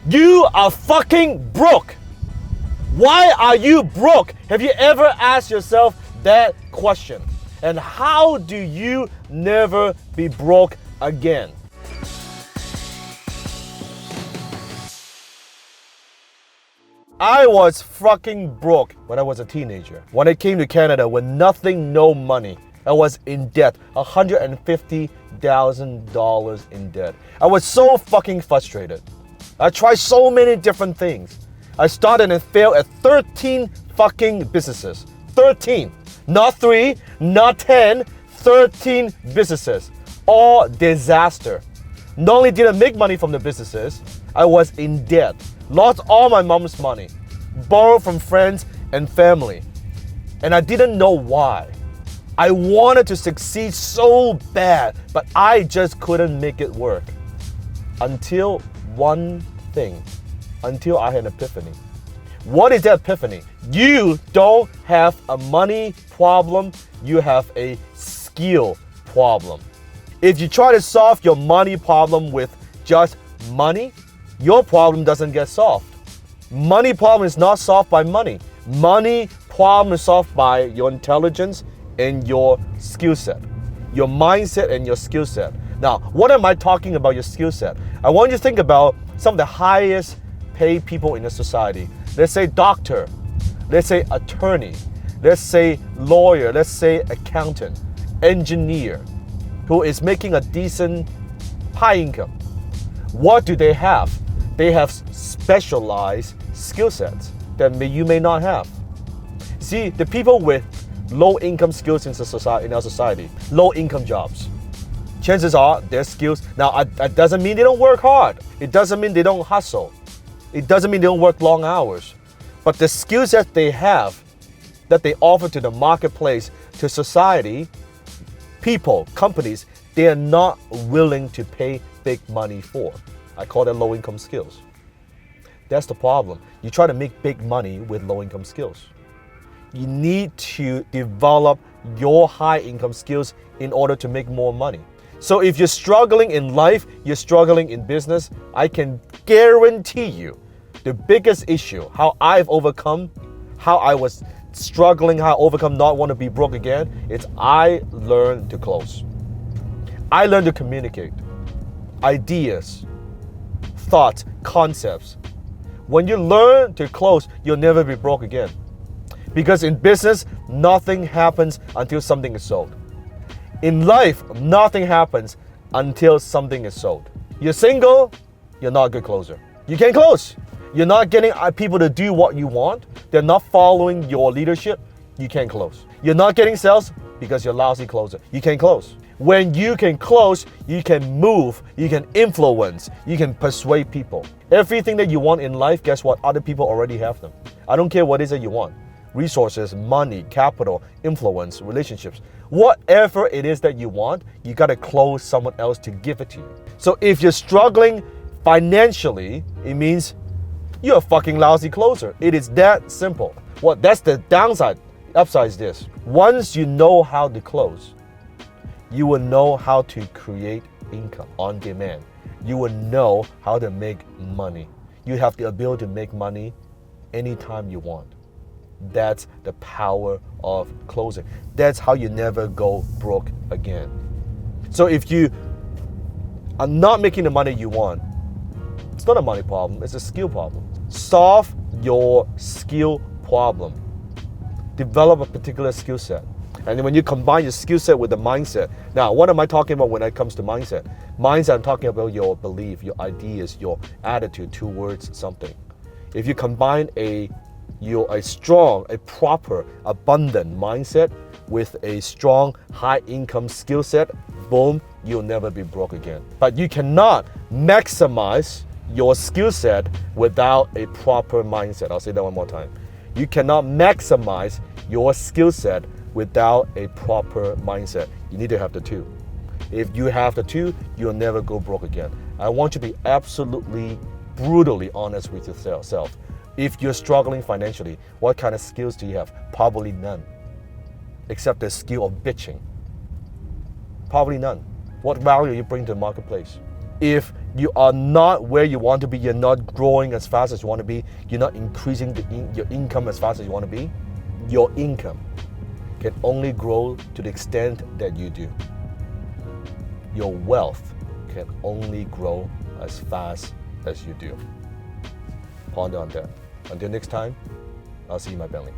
You are fucking broke. Why are you broke? Have you ever asked yourself that question? And how do you never be broke again? I was fucking broke when I was a teenager. When I came to Canada with nothing, no money. I was in debt, $150,000 in debt. I was so fucking frustrated. I tried so many different things. I started and failed at 13 fucking businesses. 13. Not 3, not 10, 13 businesses. All disaster. Not only did I make money from the businesses, I was in debt. Lost all my mom's money. Borrowed from friends and family. And I didn't know why. I wanted to succeed so bad, but I just couldn't make it work. Until one thing. Until I had an epiphany. What is that epiphany? You don't have a money problem, you have a skill problem. If you try to solve your money problem with just money, your problem doesn't get solved. Money problem is not solved by money. Money problem is solved by your intelligence and your skill set. Your mindset and your skill set. Now, what am I talking about your skill set? I want you to think about some of the highest paid people in the society. Let's say doctor, let's say attorney, let's say lawyer, let's say accountant, engineer, who is making a decent high income. What do they have? They have specialized skill sets that you may not have. See, the people with low income skills in our society, low income jobs, chances are their skills, now that doesn't mean they don't work hard. It doesn't mean they don't hustle. It doesn't mean they don't work long hours. But the skills that they have, that they offer to the marketplace, to society, people, companies, they are not willing to pay big money for. I call that low income skills. That's the problem. You try to make big money with low income skills. You need to develop your high income skills in order to make more money. So if you're struggling in life, you're struggling in business, I can guarantee you the biggest issue, how I've overcome, how I was struggling, how I overcome not want to be broke again, it's I learned to close. I learned to communicate ideas, thoughts, concepts. When you learn to close, you'll never be broke again. Because in business, nothing happens until something is sold. In life, nothing happens until something is sold. You're single, you're not a good closer. You can't close. You're not getting people to do what you want. They're not following your leadership. You can't close. You're not getting sales because you're a lousy closer. You can't close. When you can close, you can move, you can influence, you can persuade people. Everything that you want in life, guess what? Other people already have them. I don't care what it is that you want. Resources, money, capital, influence, relationships. Whatever it is that you want, you gotta close someone else to give it to you. So if you're struggling financially, it means you're a fucking lousy closer. It is that simple. Well, that's the downside. Upside is this. Once you know how to close, you will know how to create income on demand. You will know how to make money. You have the ability to make money anytime you want. That's the power of closing. That's how you never go broke again. So if you are not making the money you want, it's not a money problem, it's a skill problem. Solve your skill problem. Develop a particular skill set. And when you combine your skill set with the mindset. Now, what am I talking about when it comes to mindset? Mindset, I'm talking about your belief, your ideas, your attitude towards something. If you combine a strong, a proper, abundant mindset with a strong, high income skill set, boom, you'll never be broke again. But you cannot maximize your skill set without a proper mindset. I'll say that one more time. You cannot maximize your skill set without a proper mindset. You need to have the two. If you have the two, you'll never go broke again. I want you to be absolutely, brutally honest with yourself. If you're struggling financially, what kind of skills do you have? Probably none. Except the skill of bitching. Probably none. What value you bring to the marketplace? If you are not where you want to be, you're not growing as fast as you want to be, you're not increasing your income as fast as you want to be, your income can only grow to the extent that you do. Your wealth can only grow as fast as you do. Ponder on that. Until next time, I'll see you in my belly.